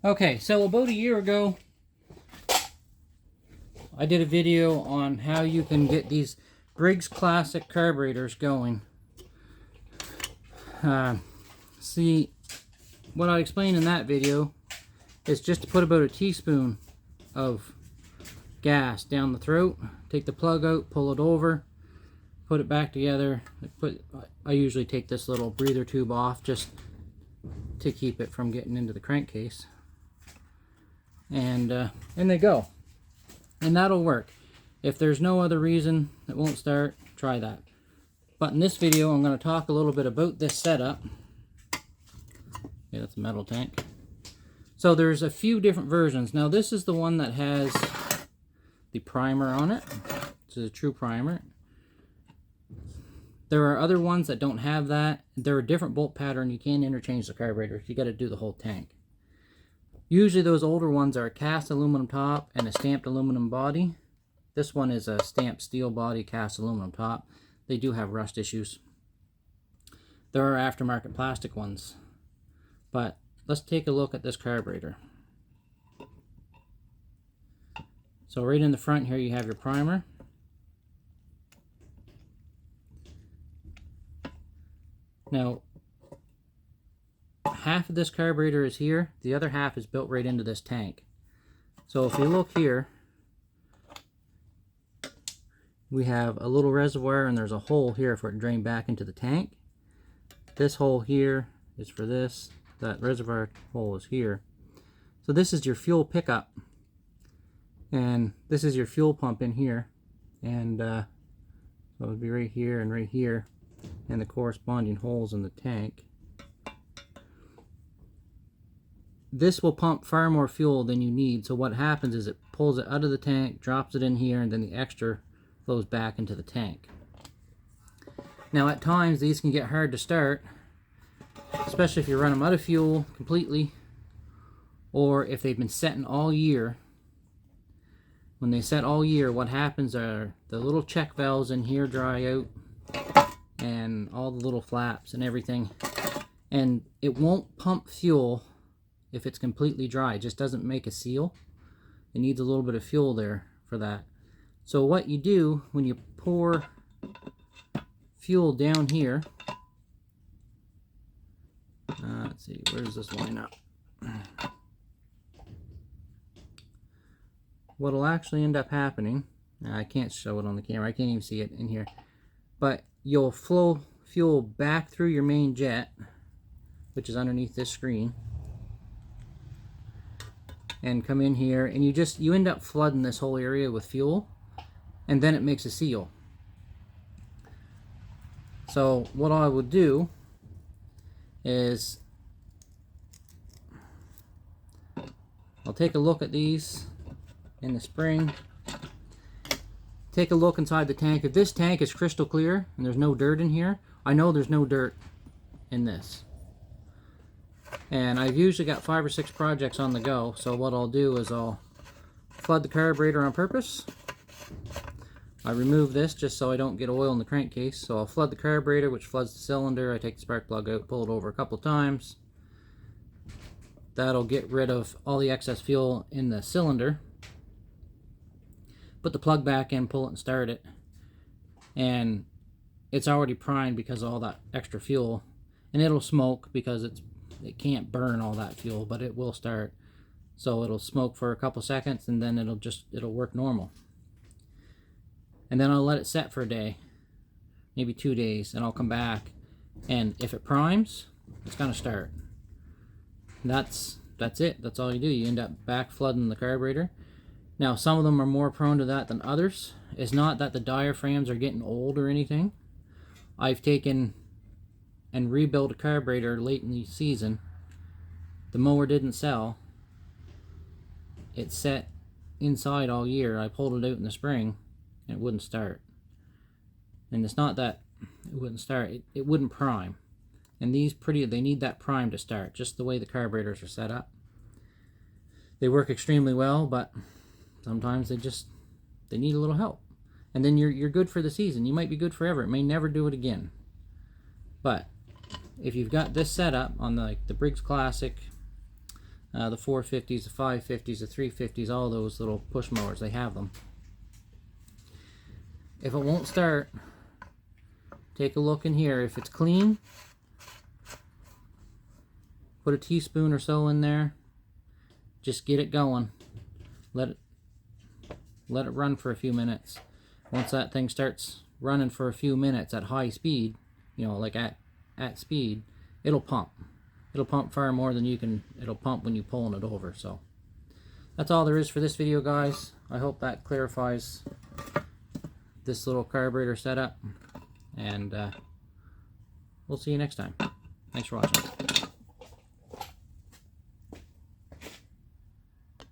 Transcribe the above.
Okay, so about a year ago, I did a video on how you can get these Briggs Classic carburetors going. See, what I explained in that video is just to put about a teaspoon of gas down the throat, take the plug out, pull it over, put it back together. I usually take this little breather tube off just to keep it from getting into the crankcase. And they go. And that'll work. If there's no other reason it won't start, try that. But in this video, I'm going to talk a little bit about this setup. Yeah, that's a metal tank. So there's a few different versions. Now this is the one that has the primer on it. This is a true primer. There are other ones that don't have that. They're a different bolt pattern. You can't interchange the carburetor. You got to do the whole tank. Usually those older ones are a cast aluminum top and a stamped aluminum body. This one is a stamped steel body, cast aluminum top. They do have rust issues. There are aftermarket plastic ones. But let's take a look at this carburetor. So right in the front here you have your primer. Now, half of this carburetor is here, the other half is built right into this tank. So if you look here, we have a little reservoir and there's a hole here for it to drain back into the tank. This hole here is for this. That reservoir hole is here. So this is your fuel pickup. And this is your fuel pump in here. And so it would be right here and right here. And the corresponding holes in the tank. This will pump far more fuel than you need, so what happens is it pulls it out of the tank, drops it in here, and then the extra flows back into the tank. Now at times these can get hard to start, especially if you run them out of fuel completely, or if they've been setting all year. When they set all year, what happens are the little check valves in here dry out, and all the little flaps and everything, and it won't pump fuel if it's completely dry. It just doesn't make a seal. It needs a little bit of fuel there for that. So what you do when you pour fuel down here, let's see, where does this line up? What'll actually end up happening, I can't show it on the camera, I can't even see it in here, but you'll flow fuel back through your main jet, which is underneath this screen, and come in here, and you end up flooding this whole area with fuel, and then it makes a seal. So what I would do is I'll take a look at these in the spring, take a look inside the tank. If this tank is crystal clear and there's no dirt in here, I know there's no dirt in this. And I've usually got 5 or 6 projects on the go, so what I'll do is I'll flood the carburetor on purpose. I remove this just so I don't get oil in the crankcase, so I'll flood the carburetor, which floods the cylinder. I take the spark plug out, pull it over a couple times. That'll get rid of all the excess fuel in the cylinder. Put the plug back in, pull it and start it. And it's already primed because of all that extra fuel. And it'll smoke because it can't burn all that fuel, but it will start. So it'll smoke for a couple seconds and then it'll work normal. And then I'll let it set for a day, maybe 2 days, and I'll come back, and if it primes, it's gonna start. That's it. That's all you do. You end up back flooding the carburetor. Now some of them are more prone to that than others. It's not that the diaphragms are getting old or anything. I've taken and rebuilt a carburetor late in the season. The mower didn't sell. It sat inside all year. I pulled it out in the spring and it wouldn't start. And it's not that it wouldn't start, it wouldn't prime. And these they need that prime to start, just the way the carburetors are set up. They work extremely well, but sometimes they need a little help. And then you're good for the season. You might be good forever. It may never do it again. But if you've got this setup on the Briggs Classic The 450s, the 550s, the 350s, all those little push mowers, they have them. If it won't start, take a look in here. If it's clean, put a teaspoon or so in there. Just get it going. Let it run for a few minutes. Once that thing starts running for a few minutes at high speed, you know, like at speed, it'll pump. It'll pump far more than it'll pump when you're pulling it over. So that's all there is for this video, guys. I hope that clarifies this little carburetor setup, and we'll see you next time. Thanks for watching.